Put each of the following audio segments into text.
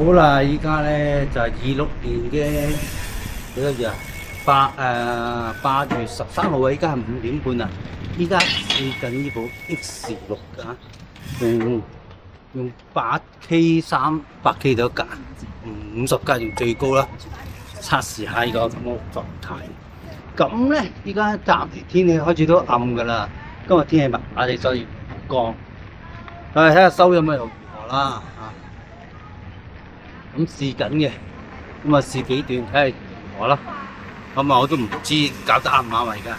好啦，依家咧就係26年嘅幾多月啊？8月13號啊！依家係5點半啦。依家試緊呢部 X6㗎，用8K到格，50格用最高啦。測試下呢個咁嘅狀態。咁咧，依家暫時天氣開始都暗㗎啦。今日天氣麻麻地，所以唔光。睇下收音又如何啦嚇。咁試緊嘅，咁啊試幾段睇下如何啦。咁啊我都唔知搞得啱唔啱啊而家。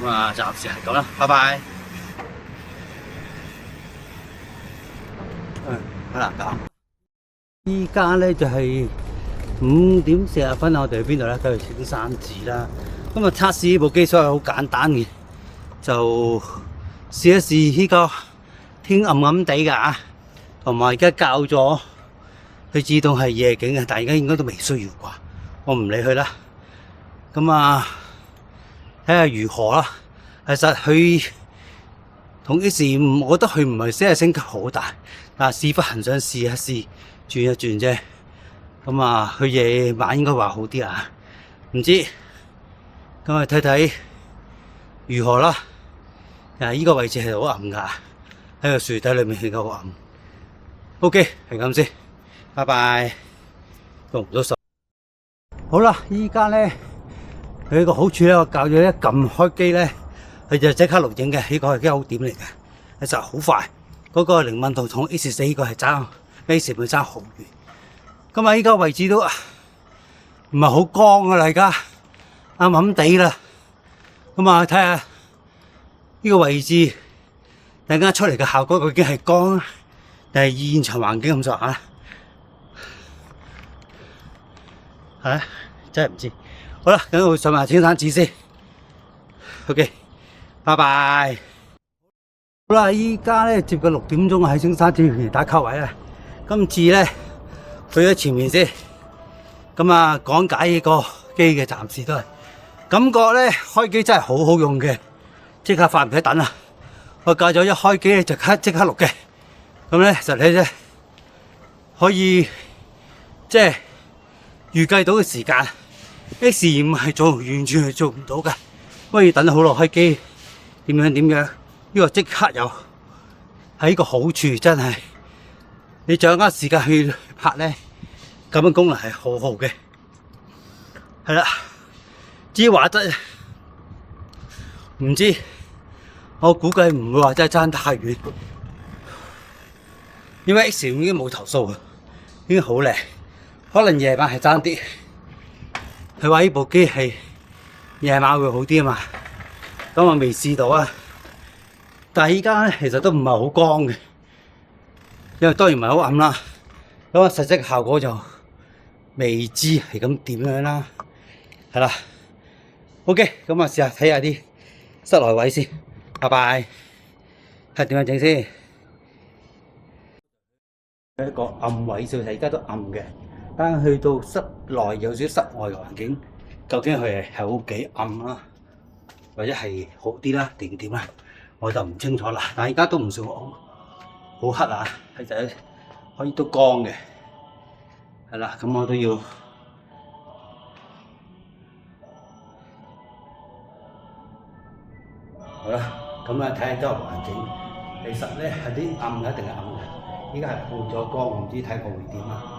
咁啊暫時係咁啦，拜拜。好難搞。依家咧就係5點40分，我哋去邊度咧？去青山寺啦。咁啊測試呢部機，所以好簡單嘅，就試一試呢個天暗暗地㗎啊，同埋而家校咗。佢自動係夜景嘅，但係而家應該都未需要啩，我唔理佢啦。咁啊，睇下如何啦。其實佢同 X5，我覺得佢唔係真係升級好大，但係屎忽痕想試一試，轉一轉啫。咁啊，佢夜晚應該話好啲啊，唔知。咁啊，睇睇如何啦。啊，依個位置係好暗㗎，喺個樹底裏面係好暗。OK，係咁先。拜拜，做唔到手。好啦，依家咧佢個好處咧，我教咗一撳開機咧，佢就即刻錄影嘅。呢個係幾好點嚟嘅，其實好快。嗰個靈敏度同 X4 呢個係爭 ，X 會爭好遠。咁啊，依家位置都唔係好光噶啦，而家暗暗地啦。咁啊，睇下呢個位置突然間出嚟嘅效果究竟係光定係現場環境咁上下？真係唔知。好啦，等我上埋青山寺先。OK， 拜拜。好啦，依家咧接近6點鐘喺青山寺打卡位啦。今次咧去咗前面先，咁啊講解呢個機嘅，暫時都係感覺咧開機真係好好用嘅，即刻快唔使等啦。我教咗一開機咧就即刻錄嘅，咁咧實際咧可以即係。預計到嘅時間 ，X5 係完全係做唔到嘅，可以等好耐開機，點樣？呢個即刻有，係呢個好處真係，你掌握時間去拍咧，咁嘅功能係好好嘅。係啦，至於畫質唔知，我估計唔會話真係爭太遠，因為 X5 已經冇投訴，已經好靚。可能夜晚係爭啲，佢話呢部機係夜晚會好啲啊嘛，咁我未試到啊。但係依家咧其實都唔係好光嘅，因為當然唔係好暗啦。咁啊實際嘅效果就未知係咁點樣啦，係啦。OK，咁啊試下睇下啲室內位先，拜拜。係點樣整先？一個暗位少，而家都暗嘅。但去到室內有少少室外嘅環境，究竟佢係好幾暗啦，或者係好啲啦，定點啦，我就唔清楚啦。但係而家都唔算好黑啊，係就可以都光嘅，係啦。咁我都要好啦。咁啊睇下周圍環境，其實咧係啲暗嘅，一定係暗嘅。依家係曝咗光，唔知睇過會點啊？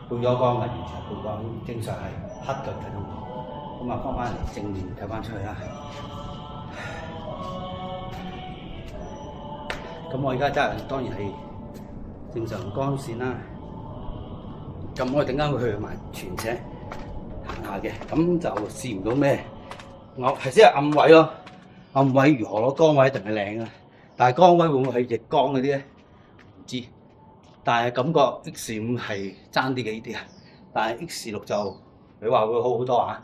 曝咗光嘅，完全曝光，正常係黑嘅睇到我。咁啊，翻返嚟正面睇翻出去啦。咁我而家真係當然係正常光線啦。咁我陣間會去埋全程行下嘅，咁就試唔到咩。我係先係暗位咯，暗位如何攞光位一定係靚啊。但係光位會唔會係逆光嗰啲咧？唔知。但係感覺 X5 係爭啲幾啲啊，但係 X6 就你話會好好多啊。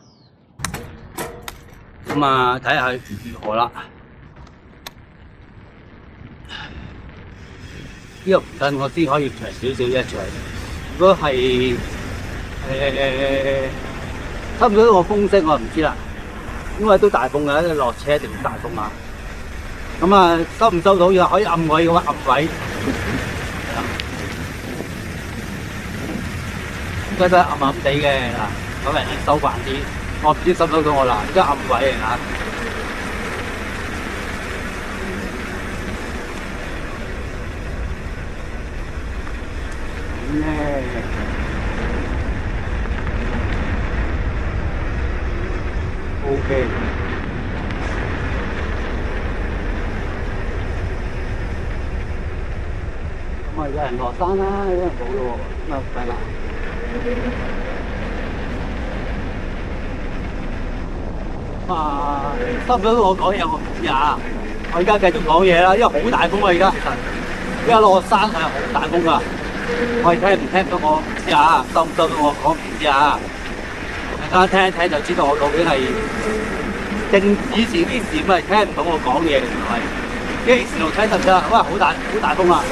咁啊，睇下如何啦。呢個唔得，我先可以長少少啫，長。如果係差唔多個風聲，我唔知啦，因為都大風嘅，落車一定大風啊。咁啊，收唔收到又可以暗位嘅話，暗位。應該都係暗暗地嘅嗱，咁人收慣啲，我唔知收唔收到我啦，而家暗位嚟嚇。咁咧，OK。咁啊，有人落山啦，有人冇咯，咁啊，拜拜。啊，收唔到我講嘢，我唔知啊。我而家繼續講嘢啦，因為好大風啊，而家而家落山係好大風啊。我哋聽唔聽到我唔知啊，收唔收到我講唔知啊。大家聽一聽就知道我究竟係正以前啲事咪聽唔到我講嘢，原來係幾時路聽得唔得？哇，好大風啊！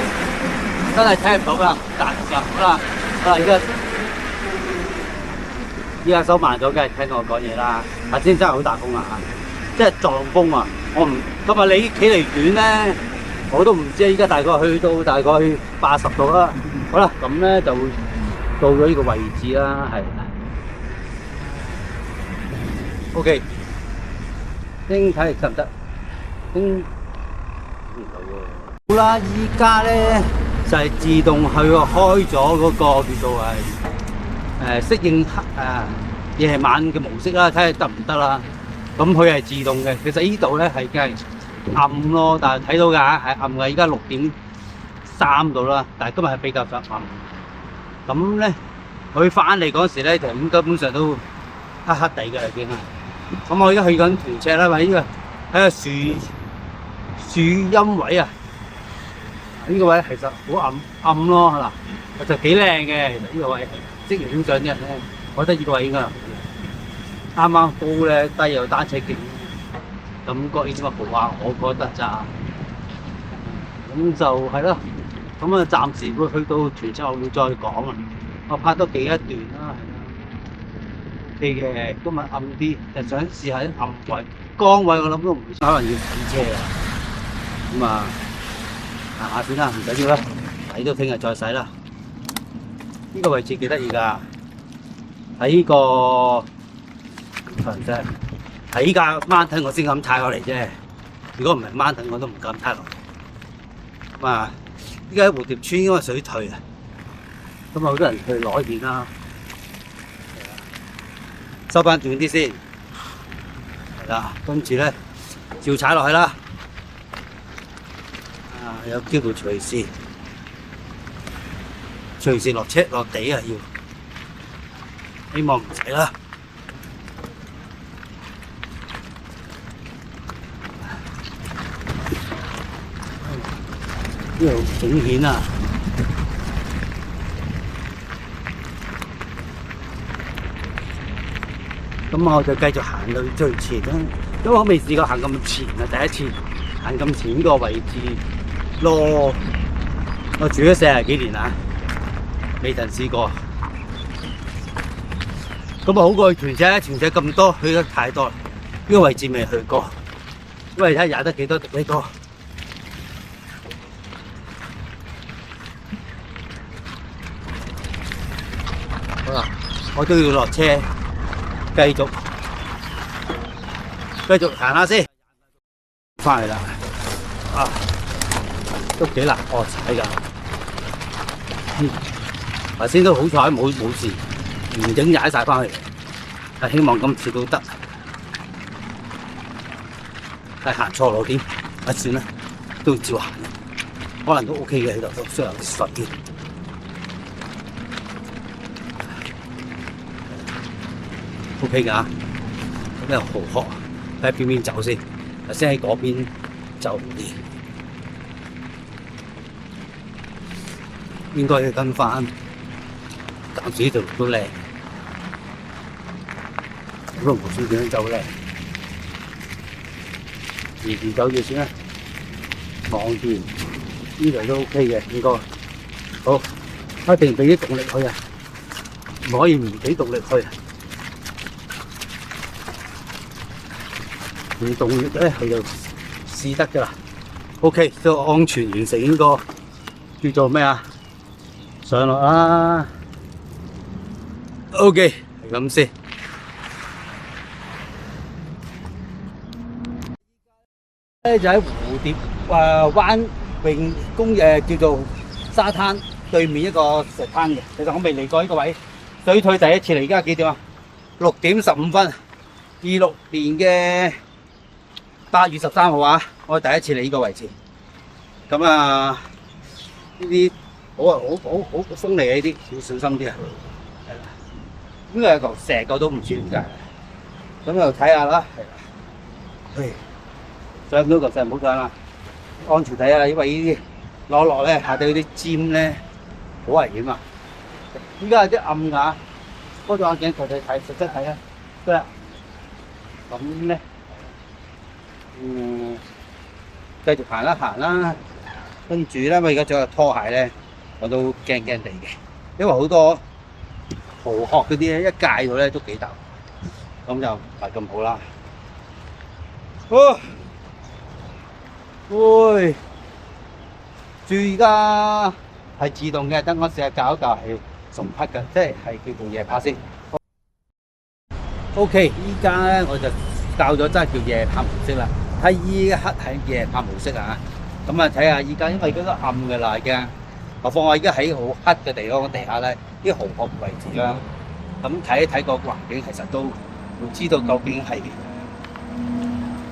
真係聽唔到㗎，大風㗎。好啦，依家收慢咗，梗係聽到我講嘢啦。頭先真係好大風啊，即係撞風啊！我唔咁啊，你企離遠咧，我都唔知。依家大概去到大概80度啦。好啦，咁咧就到咗呢個位置啦，係。OK， 睇下得唔得？唔到喎。好啦，依家咧就係自動去開咗嗰個叫做係適應夜晚嘅模式啦，睇下得唔得啦。咁佢係自動嘅，其實呢度咧係梗係暗咯，但係睇到㗎係暗嘅。依家6.3度啦，但係今日係比較暗。咁咧佢翻嚟嗰時咧，就咁根本上都黑黑地嘅已經係。咁我而家去緊屯赤啦，喺呢個喺個樹蔭位啊，呢個位其實好暗咯嗱，就幾靚嘅。其實呢個位即係影相啲人咧，我覺得呢個位應該啱啱高咧，低有單車徑，感覺應該好啊，我覺得咋。咁就係咯，咁啊暫時會去到屯赤，我會再講啊。我拍多幾一段啦。嘅，今日暗啲，就想試下啲暗位、光位，我諗都唔會，可能要洗車啊。咁啊，行下先啦，唔緊要啦，睇到聽日再洗啦。呢個位置幾得意㗎，喺呢個啫，喺依架mountain我先咁踩落嚟啫。如果唔係mountain我都唔敢踩落。咁啊，依家喺蝴蝶村因為水退啊，咁啊好多人去攞電啦。收翻短啲先，係啦，跟住咧照踩落去啦。有機會隨時落車落地啊，要希望唔使啦。呢度景險啊！咁我就繼續行到最前啦，因為我未試過行咁前啊，第一次行咁前呢個位置咯。我住咗40幾年啦，未曾試過。咁啊好過去屯赤，屯赤咁多去得太多啦，呢個位置未去過。因為睇下踩得幾多呢個。好啦，我都要落車。繼續行下先，翻嚟啦！都幾難踩㗎。頭先都好彩冇事，完整踩晒翻去。但希望今次都得。但行錯路添，算啦，都照行。可能都 OK 嘅，喺度都雖然有啲濕啲。OK 㗎，咁又好渴，睇下邊邊走先。頭先喺嗰邊走啲，應該要跟翻。暫時呢度都靚，好多無線點樣走靚，沿走住先啦。望住呢度都 OK 嘅，應該好。一定俾啲動力去啊，唔可以唔俾動力去啊。唔動力咧，佢就試得㗎啦。OK， 都安全完成呢個叫做咩啊？上落啦。OK，係咁先。咧就喺蝴蝶灣泳公叫做沙灘對面一個石灘嘅。其實我未嚟過呢個位，水退第一次嚟。而家幾點啊？6:15。26年嘅8月13號啊，我第一次嚟呢個位置。咁啊，呢啲好鋒利啊！呢啲要小心啲啊。係啦，呢個有嚿石嚿都唔知點解。咁就睇下啦。係。上到嚿石唔好上啦，安全睇下，因為呢啲攞落咧下底嗰啲尖咧好危險啊！依家有啲暗㗎，開咗眼鏡佢哋睇實質睇啊，得啦。咁咧，繼續行啦，跟住咧，我而家着拖鞋咧，我都驚地嘅，因為好多蠔殼嗰啲咧一戒到咧都幾大，咁就唔係咁好啦。喂，注意而家係自動嘅，等我試下教一教係純黑嘅，即係叫做夜拍先。OK，依家咧我就教咗真係叫夜拍模式啦。睇依一刻係夜拍模式啊，咁啊睇下依家，因為嗰個暗嘅啦已經，何況我而家喺好黑嘅地方地下咧，啲蠔殼位置啦，咁睇一睇個環境，其實都會知道究竟係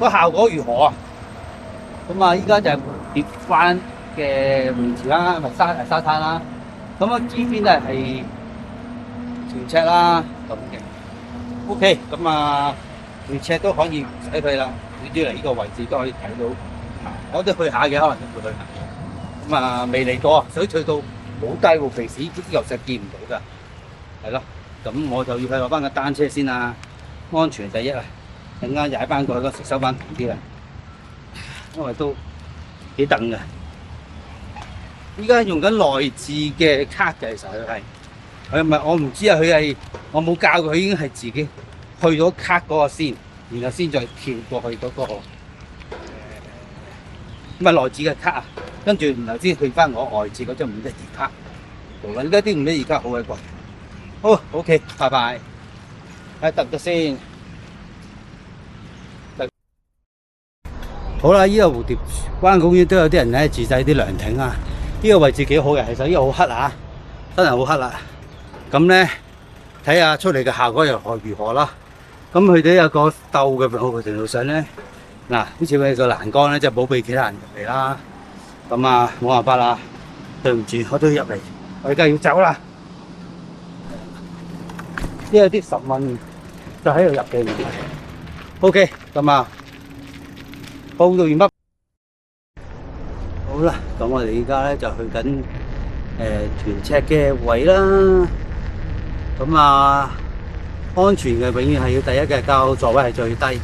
個效果如何啊。咁啊，依家就係蝴蝶灣嘅泳池啦，咪沙灘啦。咁啊，呢邊咧係船尺啦咁嘅。OK， 咁啊，船尺都可以唔使去啦，你只要嚟呢個位置都可以睇到。我都去下嘅，可能都會去下。咁啊，未嚟過，水退到好低喎，平時呢啲游石見唔到㗎。係咯，咁我就要去攞翻個單車先啦，安全第一啊！陣間踩翻過去嗰時收翻平啲啦。因為都幾等嘅，依家用緊內置嘅卡嘅，其實佢唔係我唔知啊，佢係我冇教佢，已經係自己去咗卡嗰個先，然後先再跳過去嗰個咁啊內置嘅卡啊，跟住然後先去翻我外置嗰張512卡。而家啲512卡好鬼貴。好 ，OK， 拜拜。睇得唔得先？好啦，呢個蝴蝶灣公園都有啲人咧自製啲涼亭啊，呢個位置幾好嘅，其實呢個好黑啊，真係好黑啦。咁咧睇下出嚟嘅效果如何啦。咁佢哋有個竇嘅某個程度上咧，嗱，好似佢個欄杆咧就保庇其他人入嚟啦。咁啊冇辦法啦，對唔住，我都要入嚟，我而家要走啦。呢有啲10蚊就喺度入嘅。OK， 咁啊。報道完畢，好啦，咁我哋而家咧就去緊屯赤嘅位啦。咁啊，安全嘅永遠係要第一嘅，教座位係最低，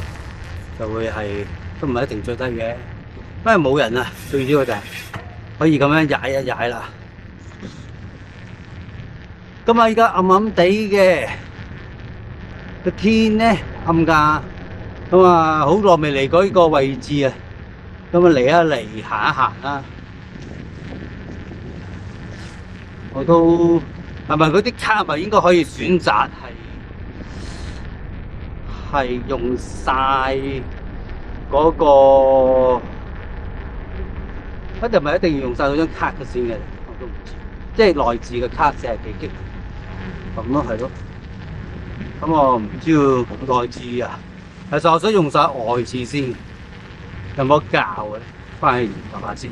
就會係都唔係一定最低嘅，因為冇人啊，最主要就係可以咁樣踩一踩啦。咁啊，而家暗暗地嘅個天咧暗㗎。咁啊，好耐未嚟過呢個位置啊！咁啊，嚟一嚟行一行啦。我都係咪嗰啲卡咪應該可以選擇係用晒嗰個，一定咪一定要用晒嗰張卡嘅先嘅？我都唔知，即係內置嘅卡40幾 G 咁咯，係咯。咁我唔知要內置啊。其實我想用晒外置先，有冇教嘅？翻去研究下先。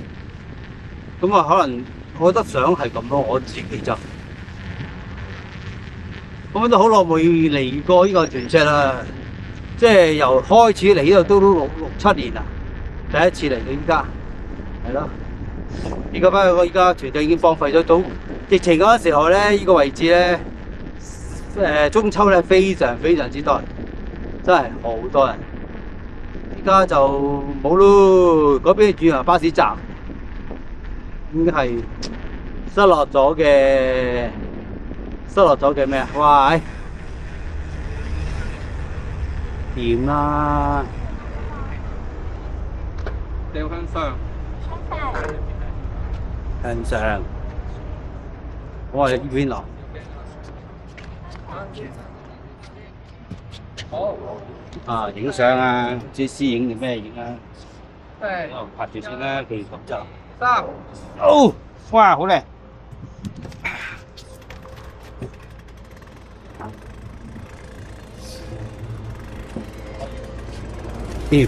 咁啊，可能我覺得想係咁咯，我自己就咁都好耐未嚟過呢個屯赤啦，即係由開始嚟呢度都6、7年啦，第一次嚟到依家，係咯。而家翻去我依家屯赤已經荒廢咗，到疫情嗰陣時候咧，呢個位置咧，中秋咧非常之多人。真係好多人，而家就冇咯。嗰邊轉行巴士站已經係失落咗嘅咩啊？哇！掂啦，掉向上，向上。我係呢邊落。啊，影相啊，唔知私影定咩影啊？拍住先啦，佢咁就。哦，哇，好靚！掂。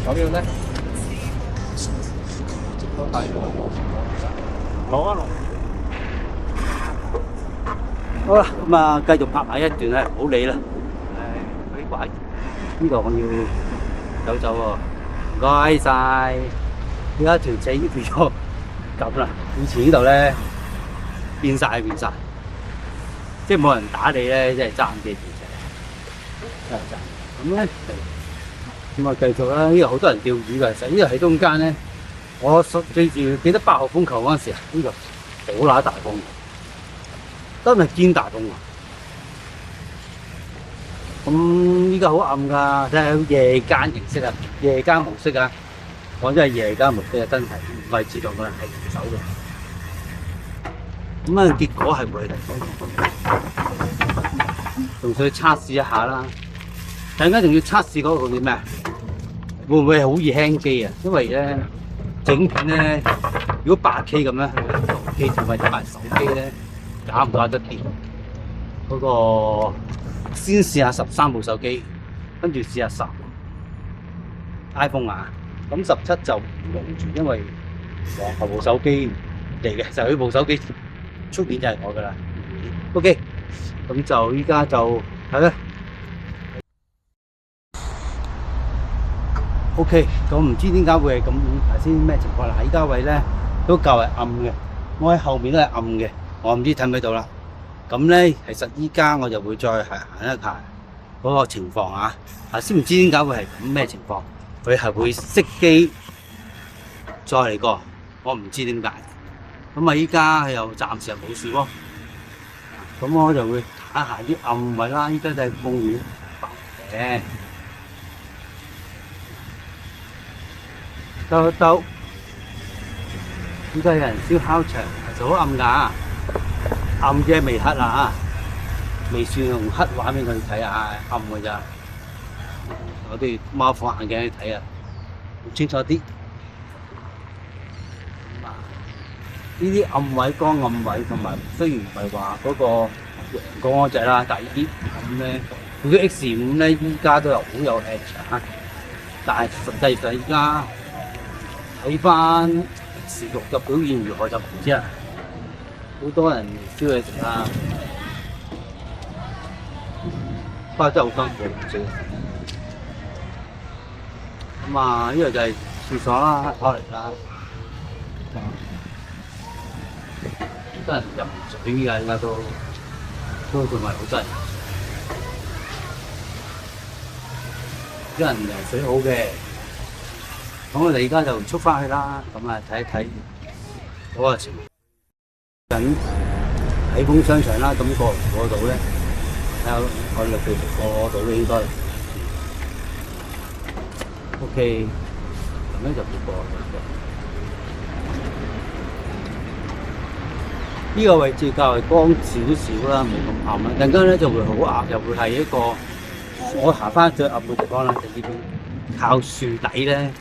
咁樣咧？攞啊！好啦，咁啊，繼續拍埋一段啦，唔好理啦。唉，鬼怪，呢度我要走走喎。唔該晒。而家條仔已經變咗咁啦，以前呢度咧變晒，即係冇人打你咧，真係爭幾條仔，真係爭。咁咧，咁啊繼續啦。呢度好多人釣魚㗎，其實呢度喺中間咧，我最記得8號風球嗰陣時啊，呢度好乸大風。真係堅大風啊！咁依家好暗㗎，睇下夜間形式啊，夜間模式啊，講真係夜間模式啊，真係唔係自動嘅，係人手嘅。咁啊，結果係會嚟仲想測試一下啦。陣間仲要測試嗰個叫咩？會唔會好易輕機啊？因為咧整片咧，如果8K 咁咧，記住或者埋手機咧。打唔打得掂？嗰個先試下13部手機，跟住試下10 iPhone 啊。咁17就唔用住，因為皇后部手機嚟嘅，就佢部手機出片就係我㗎啦。OK， 咁就依家就係啦。OK， 咁唔知點解會係咁頭先咩情況啦？依家位咧都較為暗嘅，我喺後面都係暗嘅。我唔知睇唔睇到啦。咁咧，其實依家我就會再行一行嗰個情況啊。先唔知點解會係咁咩情況，佢係會熄機再嚟過，我唔知點解。咁啊，依家又暫時又冇事喎。咁我就會行下啲暗位啦。依家就係公園嘅，兜。依家有人燒烤場，其實好暗㗎。暗啫，未黑啊！未算用黑畫面去睇啊，暗㗎咋。我哋貓放眼鏡去睇啊，好清楚啲。呢啲暗位、光暗位同埋，雖然唔係話嗰個陽光嗰隻啦，但係呢啲咁咧，佢啲 X5咧依家都有好有 edge 啊。但係實際上依家睇翻X6嘅表現如何就唔知啦。好多人燒嘢食啦，不過真係好辛苦整。咁啊，呢度就係廁所啦，開嚟啦。好多人入水㗎，而家都仲係好多人。啲人游水好嘅，咁我哋而家就出翻去啦。咁啊，睇一睇嗰個情況。緊喺豐商場啦，咁過唔過到咧？睇下我哋繼續過到應該。OK， 咁樣就會過。呢個位置較為光少少啦，冇咁暗啦。陣間咧就會好暗，又會係一個我行翻最暗嘅地方啦，就呢邊靠樹底咧，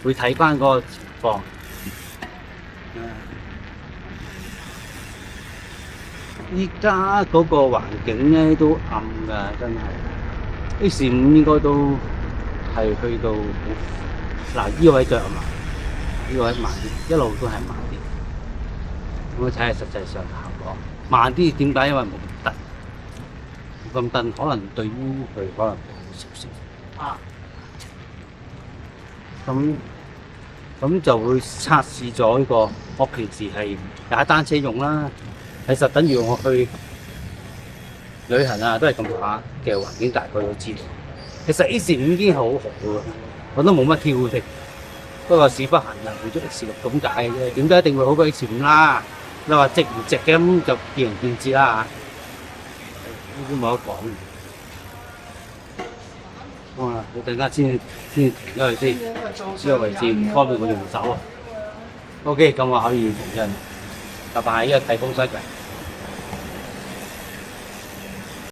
會睇翻嗰個情況。依家嗰個環境咧都暗㗎，真係。X5應該都係去到嗱，呢個位最暗啦，呢個位慢啲，一路都係慢啲。咁我睇下實際上效果慢啲，點解？因為冇咁燈，冇咁燈可能對於佢可能好少少。啊，咁就會測試咗呢個，我平時係踩單車用啦。其實等於我去旅行啊，都係咁下嘅環境，大概都知道。其實 X5已經係好好㗎，我都冇乜挑剔。不過事不行啊，換咗 X6咁解嘅啫。點解一定會好過 X5啦？你話值唔值嘅咁就見仁見智啦嚇，呢啲冇得講。哇！我陣間先停咗佢先，呢個位置唔方便我用手啊。OK，咁我可以同人拜拜，因為睇風水嘅。